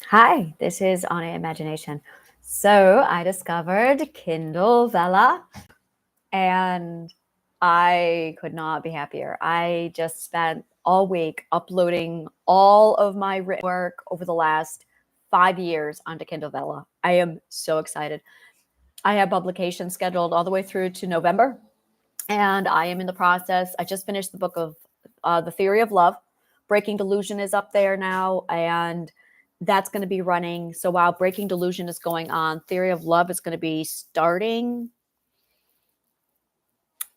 Hi, this is Anna Imagination. So I discovered Kindle Vella and I could not be happier. I just spent all week uploading all of my written work over the last 5 years onto Kindle Vella. I am so excited. I have publication scheduled all the way through to November, and I am in the process. I just finished the book of The Theory of Love. Breaking Delusion is up there now, and that's going to be running. So while Breaking Delusion is going on, Theory of Love is going to be starting.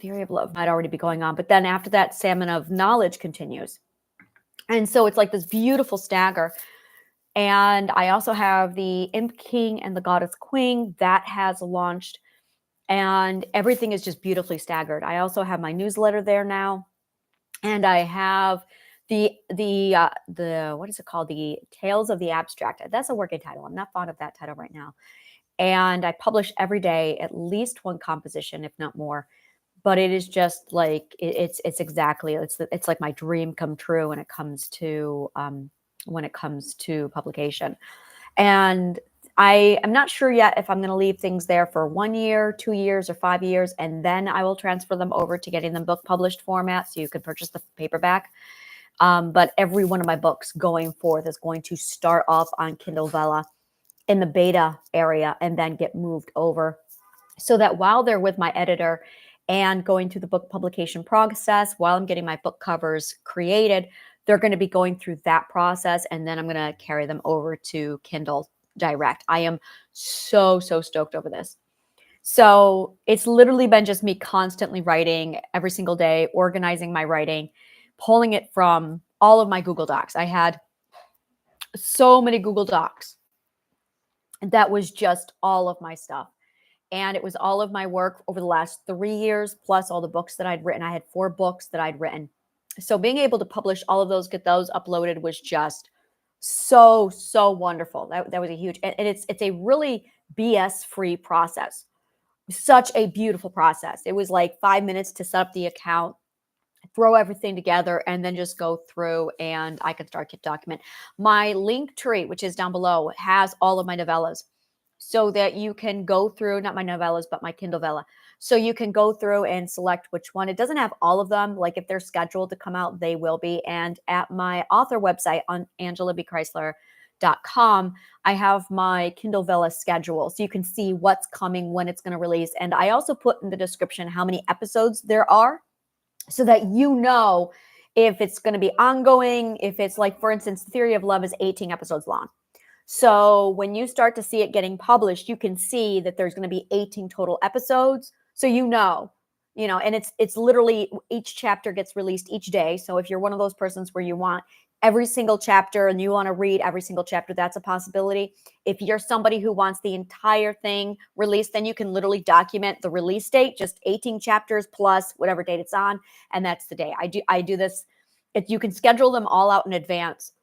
Theory of Love might already be going on, but then after that, Salmon of Knowledge continues. And so it's like this beautiful stagger. And I also have the Imp King and the Goddess Queen that has launched, and everything is just beautifully staggered. I also have my newsletter there now, and I have the what is it called? The Tales of the Abstract. That's a working title. I'm not fond of that title right now. And I publish every day at least one composition, if not more. But it is just like it's exactly it's like my dream come true when it comes to publication. And I am not sure yet if I'm going to leave things there for 1 year, 2 years, or 5 years, and then I will transfer them over to getting them book published format so you can purchase the paperback. But every one of my books going forth is going to start off on Kindle Vella in the beta area and then get moved over, so that while they're with my editor and going through the book publication process, while I'm getting my book covers created, they're going to be going through that process, and then I'm going to carry them over to Kindle Direct. I am so stoked over this. So it's literally been just me constantly writing every single day, organizing my writing, pulling it from all of my Google Docs. I had so many Google Docs. That was just all of my stuff. And it was all of my work over the last 3 years, plus all the books that I'd written. I had 4 books that I'd written. So being able to publish all of those, get those uploaded, was just so wonderful. That was a huge, and it's a really BS free process. Such a beautiful process. It was like 5 minutes to set up the account, throw everything together, and then just go through, and I could start to document. My link tree, which is down below, has all of my novellas, so that you can go through, not my novellas, but my Kindle Vella. So you can go through and select which one. It doesn't have all of them. Like if they're scheduled to come out, they will be. And at my author website on angelabchrysler.com, I have my Kindle Vella schedule. So you can see what's coming, when it's going to release. And I also put in the description how many episodes there are, so that you know if it's going to be ongoing. If it's like, for instance, Theory of Love is 18 episodes long. So when you start to see it getting published, you can see that there's going to be 18 total episodes. So and it's literally each chapter gets released each day. So if you're one of those persons where you want every single chapter and you want to read every single chapter, that's a possibility. If you're somebody who wants the entire thing released, then you can literally document the release date, just 18 chapters plus whatever date it's on, and that's the day. I do this. If you can schedule them all out in advance.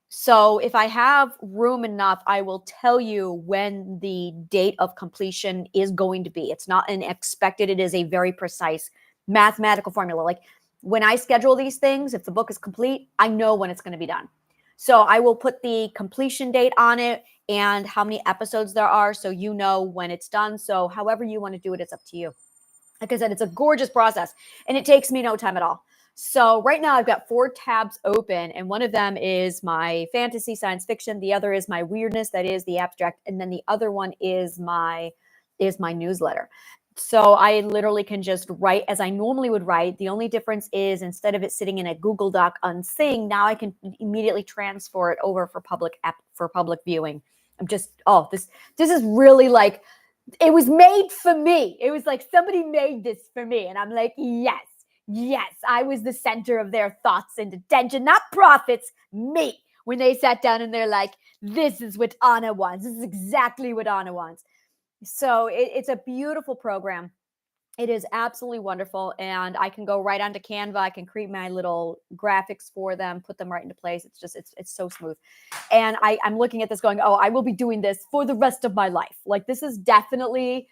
So if I have room enough, I will tell you when the date of completion is going to be. It's not an expected, it is a very precise mathematical formula. Like when I schedule these things, if the book is complete, I know when it's going to be done. So I will put the completion date on it and how many episodes there are, so you know when it's done. So however you want to do it, it's up to you. Like I said, it's a gorgeous process, and it takes me no time at all. So right now I've got 4 tabs open, and one of them is my fantasy science fiction. The other is my weirdness, that is the abstract. And then the other one is my newsletter. So I literally can just write as I normally would write. The only difference is, instead of it sitting in a Google Doc unsing, now I can immediately transfer it over for public viewing. I'm just, this is really like, it was made for me. It was like somebody made this for me. And I'm like, yes, I was the center of their thoughts and attention, not prophets, me. When they sat down and they're like, this is what Anna wants. This is exactly what Anna wants. So it's a beautiful program. It is absolutely wonderful. And I can go right onto Canva. I can create my little graphics for them, put them right into place. It's just, it's so smooth. And I'm looking at this going, I will be doing this for the rest of my life. Like, this is definitely,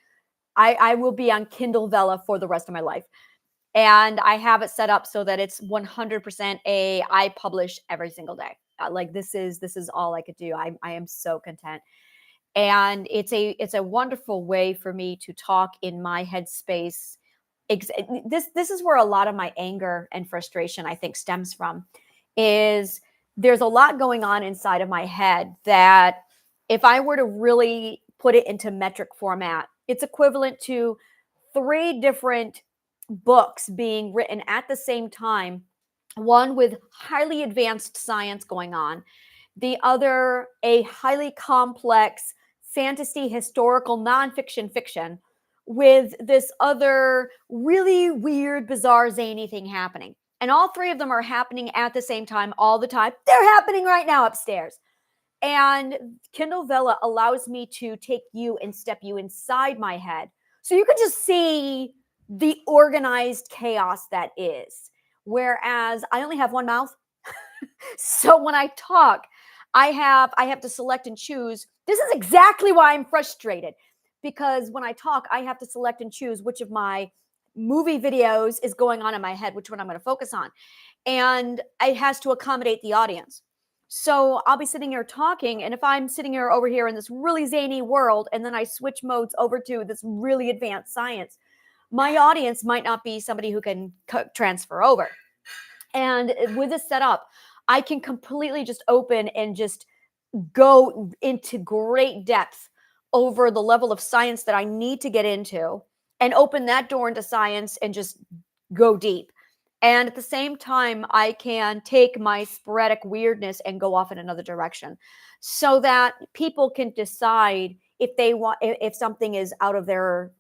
I will be on Kindle Vella for the rest of my life. And I have it set up so that it's 100% I publish every single day. like this is all I could do. I am so content. And it's a wonderful way for me to talk in my headspace. This is where a lot of my anger and frustration, I think, stems from, is there's a lot going on inside of my head that if I were to really put it into metric format, it's equivalent to 3 different books being written at the same time, one with highly advanced science going on, the other a highly complex fantasy, historical, nonfiction fiction, with this other really weird, bizarre, zany thing happening. And all 3 of them are happening at the same time, all the time. They're happening right now upstairs. And Kindle Vella allows me to take you and step you inside my head. So you can just see the organized chaos that is. Whereas I only have one mouth. So when I talk, I have to select and choose. This is exactly why I'm frustrated, because when I talk, I have to select and choose which of my movie videos is going on in my head, which one I'm going to focus on. And it has to accommodate the audience. So I'll be sitting here talking, and if I'm sitting here over here in this really zany world, and then I switch modes over to this really advanced science, my audience might not be somebody who can transfer over. And with this setup, I can completely just open and just go into great depth over the level of science that I need to get into, and open that door into science and just go deep. And at the same time, I can take my sporadic weirdness and go off in another direction, so that people can decide if they want, if something is out of their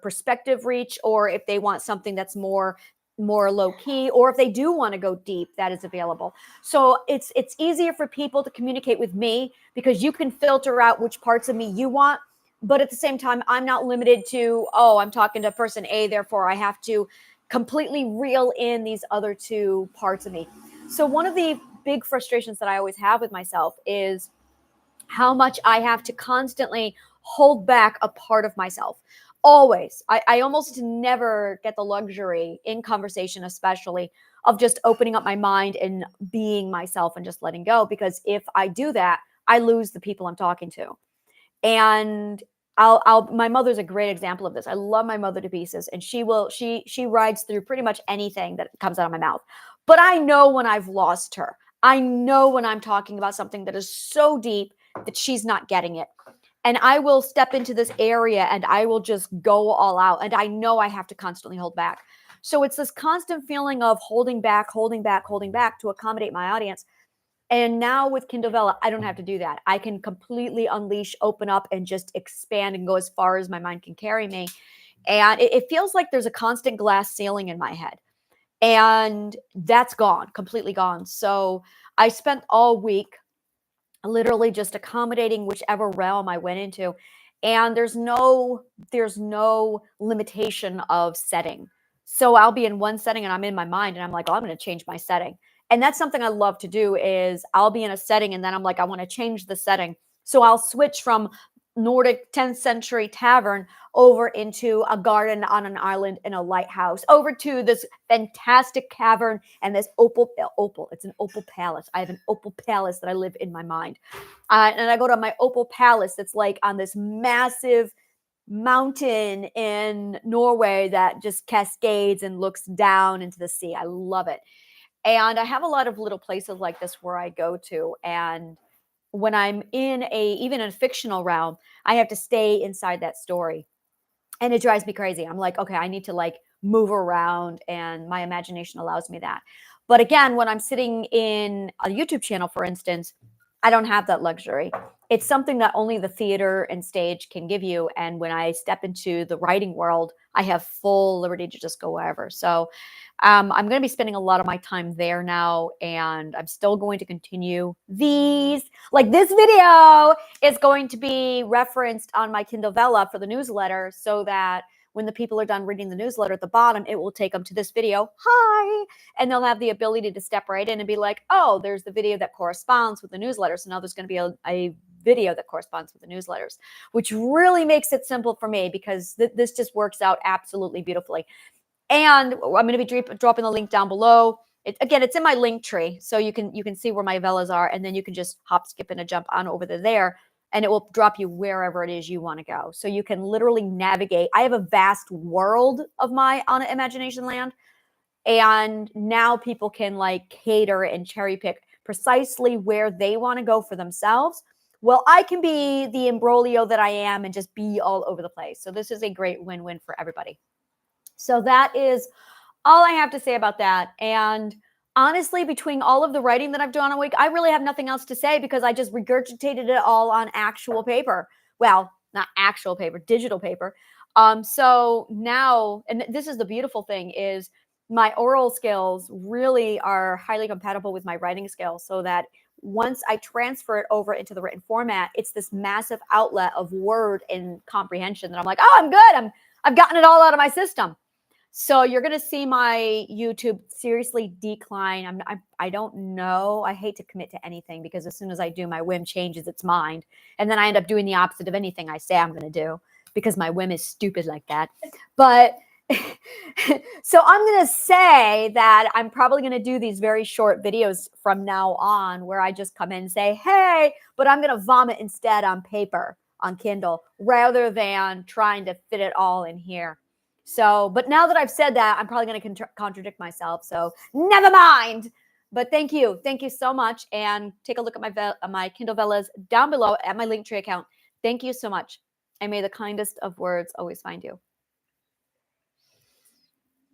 perspective reach, or if they want something that's more low key, or if they do want to go deep, that is available. So it's easier for people to communicate with me, because you can filter out which parts of me you want. But at the same time, I'm not limited to, oh, I'm talking to person A, therefore I have to completely reel in these other 2 parts of me. So one of the big frustrations that I always have with myself is how much I have to constantly hold back a part of myself. Always. I almost never get the luxury in conversation, especially, of just opening up my mind and being myself and just letting go. Because if I do that, I lose the people I'm talking to. And my mother's a great example of this. I love my mother to pieces, and she rides through pretty much anything that comes out of my mouth. But I know when I've lost her. I know when I'm talking about something that is so deep that she's not getting it. And I will step into this area and I will just go all out. And I know I have to constantly hold back. So it's this constant feeling of holding back to accommodate my audience. And now with Kindle Vella, I don't have to do that. I can completely unleash, open up, and just expand and go as far as my mind can carry me. And it feels like there's a constant glass ceiling in my head. And that's gone, completely gone. So I spent all week literally just accommodating whichever realm I went into. And there's no limitation of setting. So I'll be in one setting and I'm in my mind and I'm like, oh, I'm going to change my setting. And that's something I love to do, is I'll be in a setting and then I'm like, I want to change the setting. So I'll switch from Nordic 10th century tavern over into a garden on an island in a lighthouse, over to this fantastic cavern and this opal. It's an opal palace. I have an opal palace that I live in my mind. And I go to my opal palace that's like on this massive mountain in Norway that just cascades and looks down into the sea. I love it. And I have a lot of little places like this where I go to. And when I'm in even in a fictional realm, I have to stay inside that story. And it drives me crazy. I'm like, okay, I need to like move around, and my imagination allows me that. But again, when I'm sitting in a YouTube channel, for instance, I don't have that luxury. It's something that only the theater and stage can give you. And when I step into the writing world, I have full liberty to just go wherever. So I'm going to be spending a lot of my time there now, and I'm still going to continue these. Like this video is going to be referenced on my Kindle Vella for the newsletter, so that when the people are done reading the newsletter at the bottom, it will take them to this video. Hi. And they'll have the ability to step right in and be like, oh, there's the video that corresponds with the newsletter. So now there's going to be a video that corresponds with the newsletters, which really makes it simple for me, because this just works out absolutely beautifully. And I'm going to be dropping the link down below Again, it's in my link tree, so you can see where my Vellas are, and then you can just hop, skip, and a jump on over to there, and it will drop you wherever it is you want to go. So you can literally navigate. I have a vast world of my on Imagination Land, and now people can like cater and cherry pick precisely where they want to go for themselves. Well, I can be the imbroglio that I am and just be all over the place. So this is a great win-win for everybody. So that is all I have to say about that. And honestly, between all of the writing that I've done a week, I really have nothing else to say because I just regurgitated it all on actual paper. Well, not actual paper, digital paper. So now, and this is the beautiful thing, is my oral skills really are highly compatible with my writing skills, so that once I transfer it over into the written format, it's this massive outlet of word and comprehension that I'm like, oh, I'm good. I've gotten it all out of my system. So you're going to see my YouTube seriously decline. I don't know. I hate to commit to anything because as soon as I do, my whim changes its mind. And then I end up doing the opposite of anything I say I'm going to do because my whim is stupid like that. But so I'm going to say that I'm probably going to do these very short videos from now on where I just come in and say, hey, but I'm going to vomit instead on paper, on Kindle, rather than trying to fit it all in here. So, but now that I've said that, I'm probably going to contradict myself. So never mind. But thank you. Thank you so much. And take a look at my Kindle Vellas down below at my Linktree account. Thank you so much. And may the kindest of words always find you.